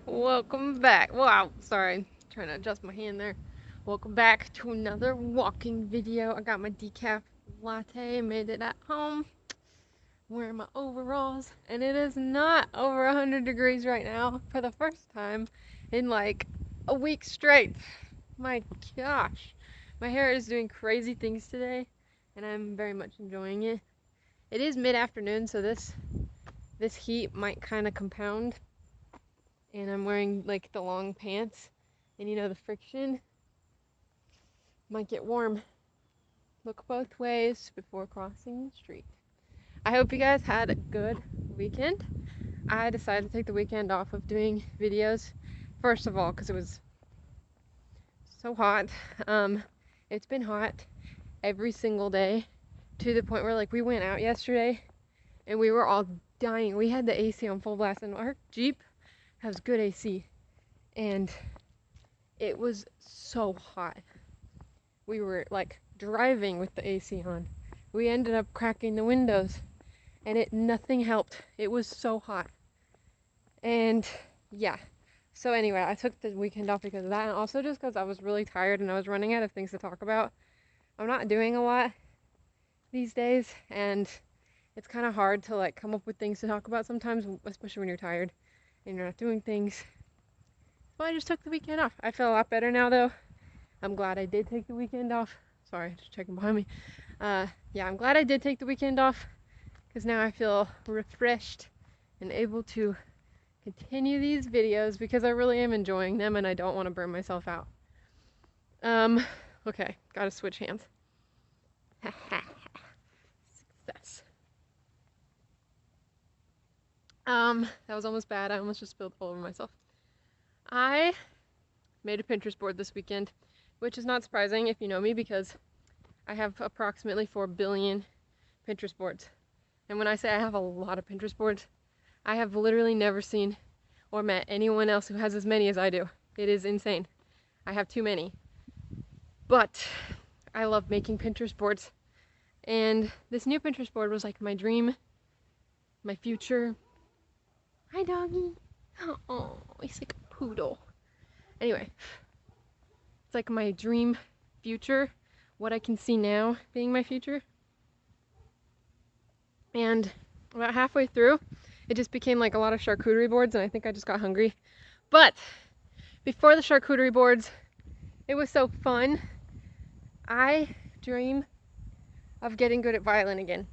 Welcome back. Wow, sorry, trying to adjust my hand there. Welcome back to another walking video. I got my decaf latte, made it at home. Wearing my overalls, and it is not over 100 degrees right now for the first time in like a week straight. My gosh, my hair is doing crazy things today, and I'm very much enjoying it. It is mid-afternoon, so this heat might kind of compound. And I'm wearing like the long pants, and the friction might get warm. Look both ways before crossing the street. I hope you guys had a good weekend. I decided to take the weekend off of doing videos, first of all because it was so hot. It's been hot every single day to the point where like we went out yesterday and we were all dying. We had the AC on full blast, and our Jeep has good AC, and it was so hot. We were like driving with the AC on. We ended up cracking the windows, and nothing helped. It was so hot. And yeah. So anyway, I took the weekend off because of that, and also just because I was really tired and I was running out of things to talk about. I'm not doing a lot these days, and it's kind of hard to like come up with things to talk about sometimes, especially when you're tired and you're not doing things. So I just took the weekend off. I feel a lot better now though. I'm glad I did take the weekend off. Sorry, just checking behind me. Yeah, I'm glad I did take the weekend off because now I feel refreshed and able to continue these videos because I really am enjoying them and I don't want to burn myself out. Okay, gotta switch hands. Success. That was almost bad. I almost just spilled all over myself. I made a Pinterest board this weekend, which is not surprising if you know me because I have approximately 4 billion Pinterest boards. And when I say I have a lot of Pinterest boards, I have literally never seen or met anyone else who has as many as I do. It is insane. I have too many. But I love making Pinterest boards. And this new Pinterest board was like my dream, my future. Hi, doggy. Oh, he's like a poodle. Anyway, it's like my dream future, what I can see now being my future. And about halfway through, it just became like a lot of charcuterie boards, and I think I just got hungry. But before the charcuterie boards, it was so fun. I dream of getting good at violin again.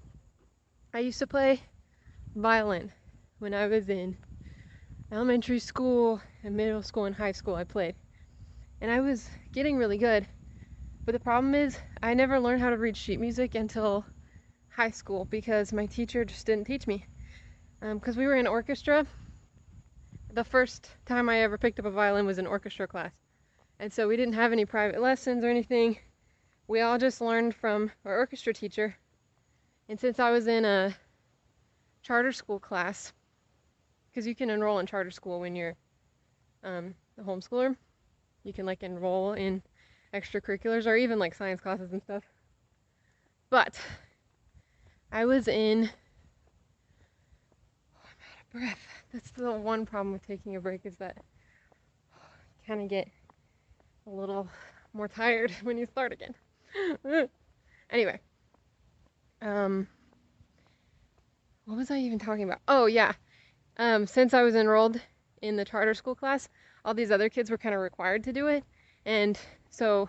I used to play violin when I was in elementary school and middle school and high school. I played, and I was getting really good. But the problem is I never learned how to read sheet music until high school because my teacher just didn't teach me. Because we were in orchestra. The first time I ever picked up a violin was in orchestra class. And so we didn't have any private lessons or anything. We all just learned from our orchestra teacher. And since I was in a charter school class, because you can enroll in charter school when you're a homeschooler, you can like enroll in extracurriculars or even like science classes and stuff. But I was in, I'm out of breath. That's the one problem with taking a break is that you kind of get a little more tired when you start again. Anyway, what was I even talking about? Oh yeah, since I was enrolled in the charter school class, all these other kids were kind of required to do it, and so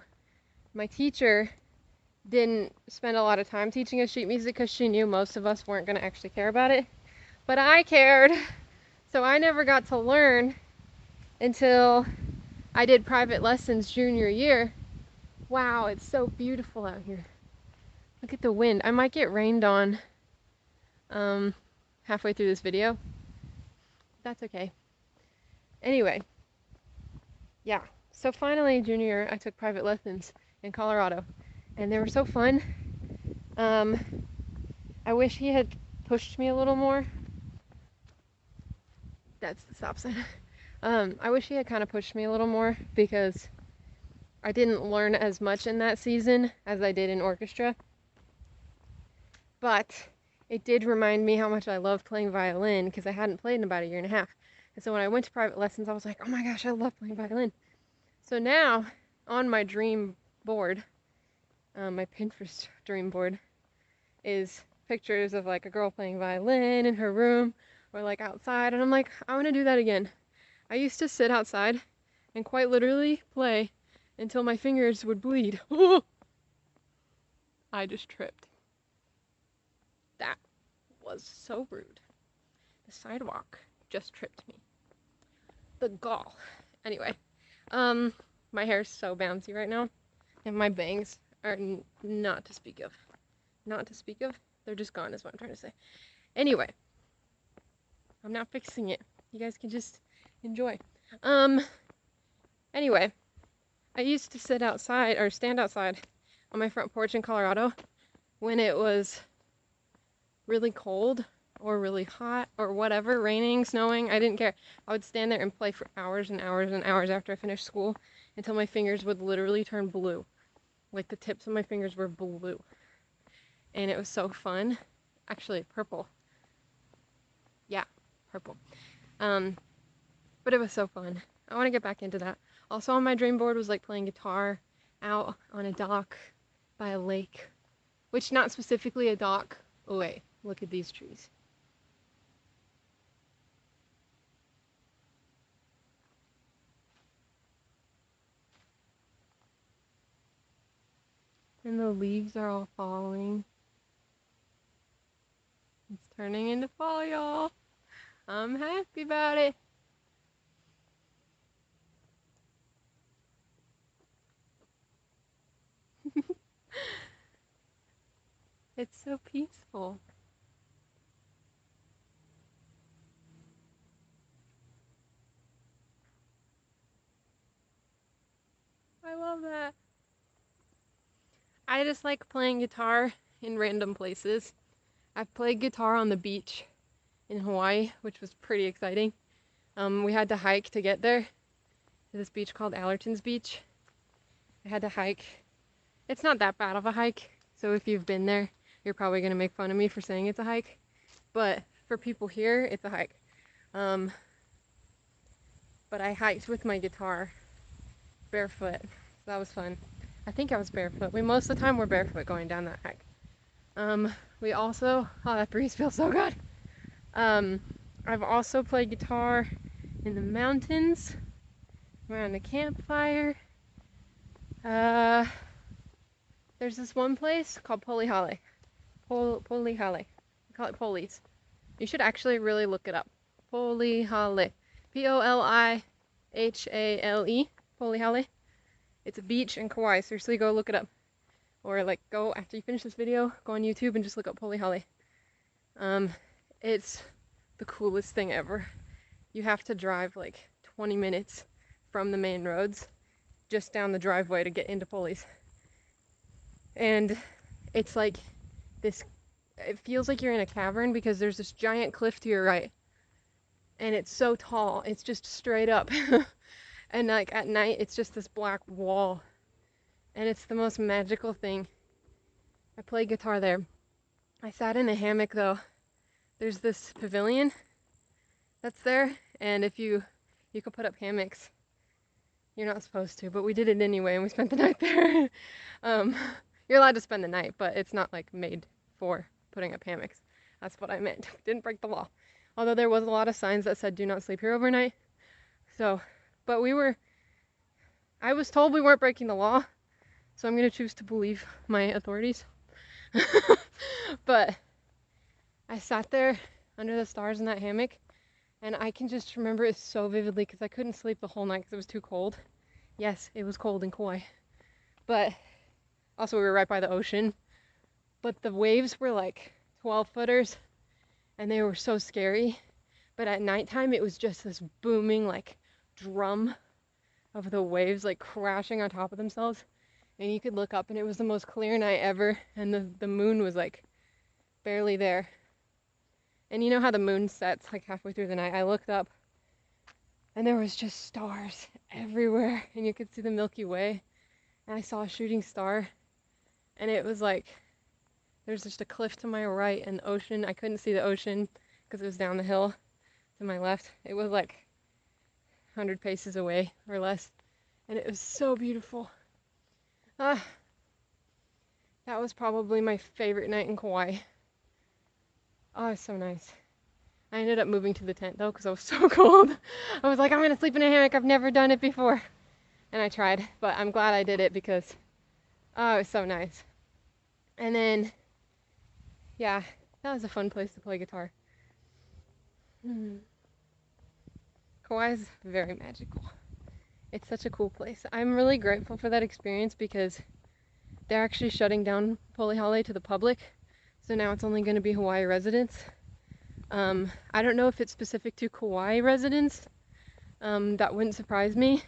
my teacher didn't spend a lot of time teaching us sheet music because she knew most of us weren't going to actually care about it, but I cared, so I never got to learn until I did private lessons junior year. Wow, it's so beautiful out here. Look at the wind. I might get rained on halfway through this video. That's okay. Anyway, yeah. So finally, junior year, I took private lessons in Colorado, and they were so fun. I wish he had pushed me a little more. That's the stop sign. I wish he had kind of pushed me a little more because I didn't learn as much in that season as I did in orchestra. But it did remind me how much I loved playing violin because I hadn't played in about a year and a half. And so when I went to private lessons, I was like, oh my gosh, I love playing violin. So now on my dream board, my Pinterest dream board, is pictures of like a girl playing violin in her room or like outside. And I'm like, I want to do that again. I used to sit outside and quite literally play until my fingers would bleed. I just tripped. That was so rude. The sidewalk just tripped me. The gall. Anyway, my hair's so bouncy right now, and my bangs are not to speak of. Not to speak of. They're just gone is what I'm trying to say. Anyway, I'm not fixing it. You guys can just enjoy. Anyway, I used to sit outside or stand outside on my front porch in Colorado when it was really cold or really hot or whatever, raining, snowing, I didn't care. I would stand there and play for hours and hours and hours after I finished school until my fingers would literally turn blue. Like the tips of my fingers were blue. And it was so fun. Actually, purple. Yeah, purple. But it was so fun. I want to get back into that. Also on my dream board was like playing guitar out on a dock by a lake, which not specifically a dock. Oh wait, look at these trees. And the leaves are all falling. It's turning into fall, y'all. I'm happy about it. It's so peaceful. I love that. I just like playing guitar in random places. I've played guitar on the beach in Hawaii, which was pretty exciting. We had to hike to get there to this beach called Allerton's Beach. I had to hike. It's not that bad of a hike, so if you've been there, you're probably gonna make fun of me for saying it's a hike. But for people here, it's a hike. But I hiked with my guitar barefoot. So that was fun. I think I was barefoot. Most of the time we're barefoot going down that hike. We also, oh, that breeze feels so good. I've also played guitar in the mountains around a campfire. There's this one place called Polihale. Polihale. We call it Polies. You should actually really look it up. Polihale. Polihale. Polihale. It's a beach in Kauai. Seriously, go look it up. Or like go after you finish this video, go on YouTube and just look up Polihale. It's the coolest thing ever. You have to drive like 20 minutes from the main roads just down the driveway to get into Polies. And it's like this, it feels like you're in a cavern because there's this giant cliff to your right. And it's so tall, it's just straight up. And like at night, it's just this black wall. And it's the most magical thing. I play guitar there. I sat in a hammock though. There's this pavilion that's there, and if you could put up hammocks. You're not supposed to, but we did it anyway, and we spent the night there. You're allowed to spend the night, but it's not like made for putting up hammocks. That's what I meant. Didn't break the law. Although there was a lot of signs that said do not sleep here overnight. So, but I was told we weren't breaking the law, so I'm gonna choose to believe my authorities. But I sat there under the stars in that hammock, and I can just remember it so vividly because I couldn't sleep the whole night because it was too cold. Yes, it was cold in Kauai. But also we were right by the ocean. But the waves were like 12-footers, and they were so scary. But at nighttime, it was just this booming like drum of the waves like crashing on top of themselves. And you could look up, and it was the most clear night ever, and the moon was like barely there. And you know how the moon sets like halfway through the night? I looked up, and there was just stars everywhere, and you could see the Milky Way. And I saw a shooting star, and it was like there's just a cliff to my right and the ocean. I couldn't see the ocean because it was down the hill to my left. It was like 100 paces away or less. And it was so beautiful. That was probably my favorite night in Kauai. Oh, it's so nice. I ended up moving to the tent though because I was so cold. I was like, I'm gonna sleep in a hammock. I've never done it before. And I tried, but I'm glad I did it because, oh, it was so nice. And then, yeah, that was a fun place to play guitar. Kauai is very magical. It's such a cool place. I'm really grateful for that experience because they're actually shutting down Polihale to the public. So now it's only going to be Hawaii residents. I don't know if it's specific to Kauai residents. That wouldn't surprise me.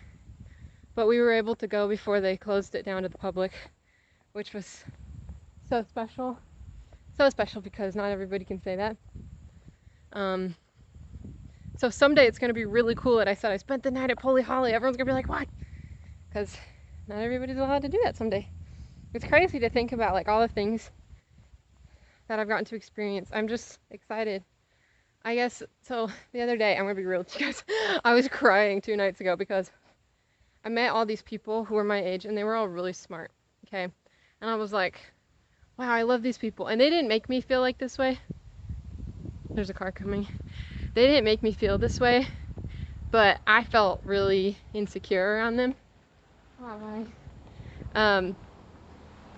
But we were able to go before they closed it down to the public, which was so special. So special because not everybody can say that. So someday it's going to be really cool that I said I spent the night at Polihale. Everyone's going to be like, what? Because not everybody's allowed to do that someday. It's crazy to think about like all the things that I've gotten to experience. I'm just excited. I guess, so the other day, I'm going to be real with you guys. I was crying 2 nights ago because I met all these people who were my age and they were all really smart, okay? And I was like, wow, I love these people. And they didn't make me feel like this way. There's a car coming. They didn't make me feel this way, but I felt really insecure around them. I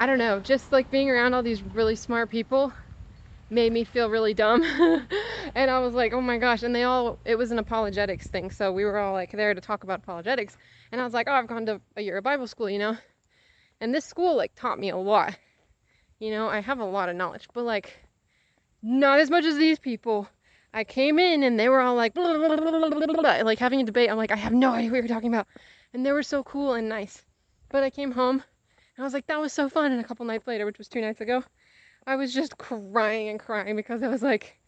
don't know, just like being around all these really smart people made me feel really dumb. And I was like, oh my gosh. And it was an apologetics thing. So we were all like there to talk about apologetics. And I was like, oh, I've gone to a year of Bible school, you know? And this school like taught me a lot. You know, I have a lot of knowledge, but like not as much as these people. I came in and they were all like, blah, blah, blah, blah, blah, blah, like having a debate. I'm like, I have no idea what you're talking about. And they were so cool and nice. But I came home and I was like, that was so fun. And a couple nights later, which was 2 nights ago, I was just crying and crying because I was like,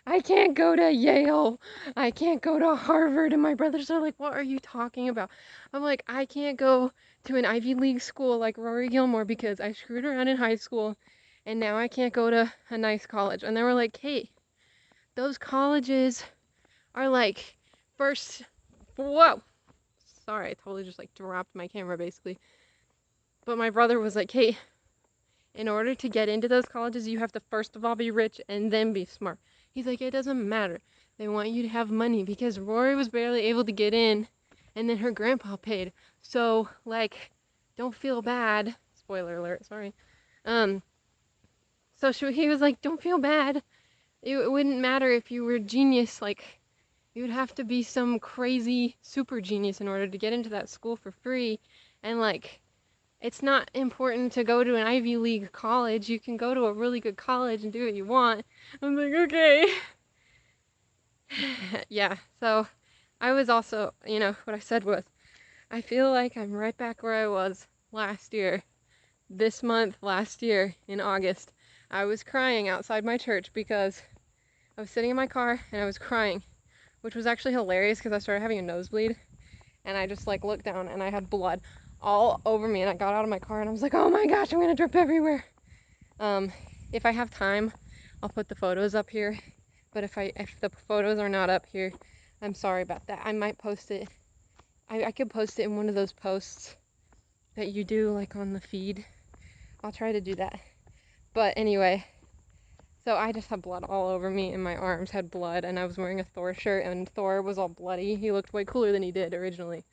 I can't go to Yale. I can't go to Harvard. And my brothers are like, what are you talking about? I'm like, I can't go to an Ivy League school like Rory Gilmore because I screwed around in high school and now I can't go to a nice college. And they were like, Kate, those colleges are like whoa. Sorry, I totally just like dropped my camera basically. But my brother was like, Kate, in order to get into those colleges, you have to first of all be rich and then be smart. He's like, it doesn't matter. They want you to have money because Rory was barely able to get in and then her grandpa paid. So, like, don't feel bad. Spoiler alert, sorry. He was like, don't feel bad. It wouldn't matter if you were a genius. Like, you would have to be some crazy super genius in order to get into that school for free. And, like, it's not important to go to an Ivy League college. You can go to a really good college and do what you want. I'm like, okay. Yeah, so I was also, you know, what I said was, I feel like I'm right back where I was last year. This month, last year, in August, I was crying outside my church because I was sitting in my car and I was crying, which was actually hilarious because I started having a nosebleed. And I just like looked down and I had blood all over me and I got out of my car and I was like, oh my gosh, I'm gonna drip everywhere. If I have time, I'll put the photos up here. But if the photos are not up here, I'm sorry about that. I might post it. I could post it in one of those posts that you do like on the feed. I'll try to do that. But anyway, so I just had blood all over me and my arms had blood and I was wearing a Thor shirt and Thor was all bloody. He looked way cooler than he did originally.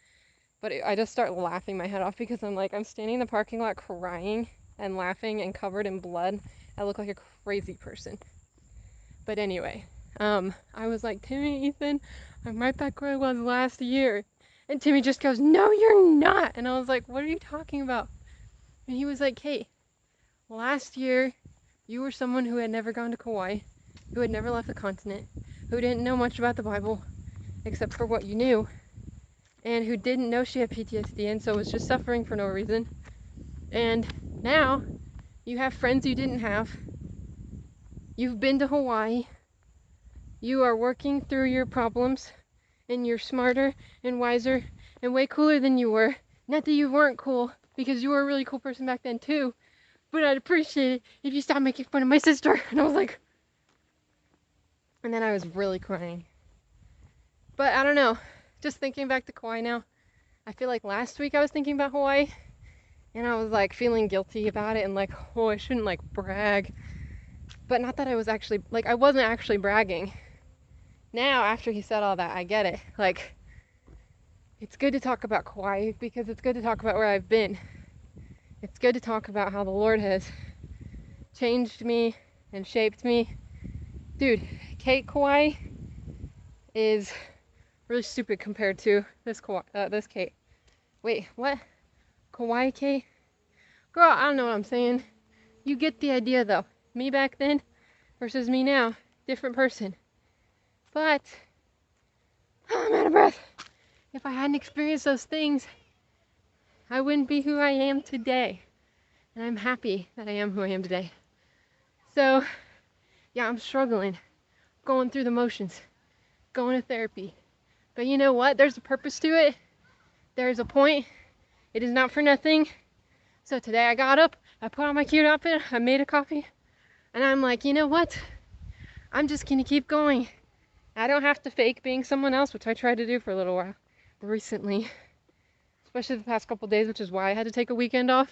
But I just start laughing my head off because I'm like, I'm standing in the parking lot crying and laughing and covered in blood. I look like a crazy person. But anyway, I was like, Timmy, Ethan, I'm right back where I was last year. And Timmy just goes, no, you're not. And I was like, what are you talking about? And he was like, Kate, last year you were someone who had never gone to Kauai, who had never left the continent, who didn't know much about the Bible except for what you knew, and who didn't know she had PTSD and so was just suffering for no reason. And now you have friends you didn't have. You've been to Hawaii. You are working through your problems and you're smarter and wiser and way cooler than you were. Not that you weren't cool, because you were a really cool person back then too, but I'd appreciate it if you stopped making fun of my sister. And I was like, and then I was really crying. But I don't know, just thinking back to Kauai now, I feel like last week I was thinking about Hawaii and I was like feeling guilty about it and like, oh, I shouldn't like brag. But not that I was actually, like, I wasn't actually bragging. Now, after he said all that, I get it. Like, it's good to talk about Kauai because it's good to talk about where I've been. It's good to talk about how the Lord has changed me and shaped me. Dude, Kauai is really stupid compared to this Kate. Wait, what? Kauai Kate? Girl, I don't know what I'm saying. You get the idea though. Me back then versus me now, different person. But I'm out of breath. If I hadn't experienced those things, I wouldn't be who I am today. And I'm happy that I am who I am today. So, yeah, I'm struggling, going through the motions, going to therapy. But you know what? There's a purpose to it. There's a point. It is not for nothing. So today I got up, I put on my cute outfit, I made a coffee, and I'm like, you know what? I'm just gonna keep going. I don't have to fake being someone else, which I tried to do for a little while recently, especially the past couple days, which is why I had to take a weekend off.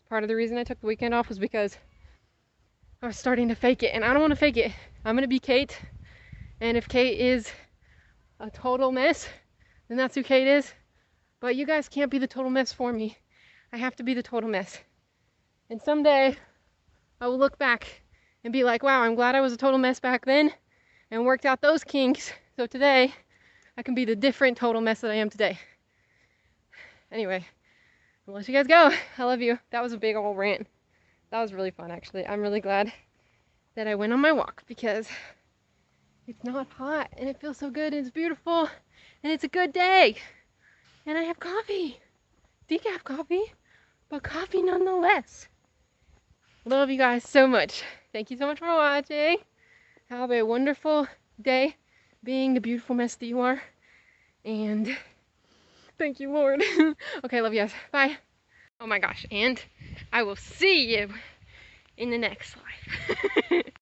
Part of the reason I took the weekend off was because I was starting to fake it, and I don't want to fake it. I'm gonna be Kate, and if Kate is a total mess, then that's who Kate is. But you guys can't be the total mess for me. I have to be the total mess. And someday I will look back and be like, wow, I'm glad I was a total mess back then and worked out those kinks. So today I can be the different total mess that I am today. Anyway, I'll let you guys go. I love you. That was a big old rant. That was really fun, actually. I'm really glad that I went on my walk because it's not hot and it feels so good and it's beautiful and it's a good day. And I have coffee. Decaf coffee, but coffee nonetheless. Love you guys so much. Thank you so much for watching. Have a wonderful day being the beautiful mess that you are. And thank you, Lord. Okay, love you guys. Bye. Oh my gosh, and I will see you in the next life.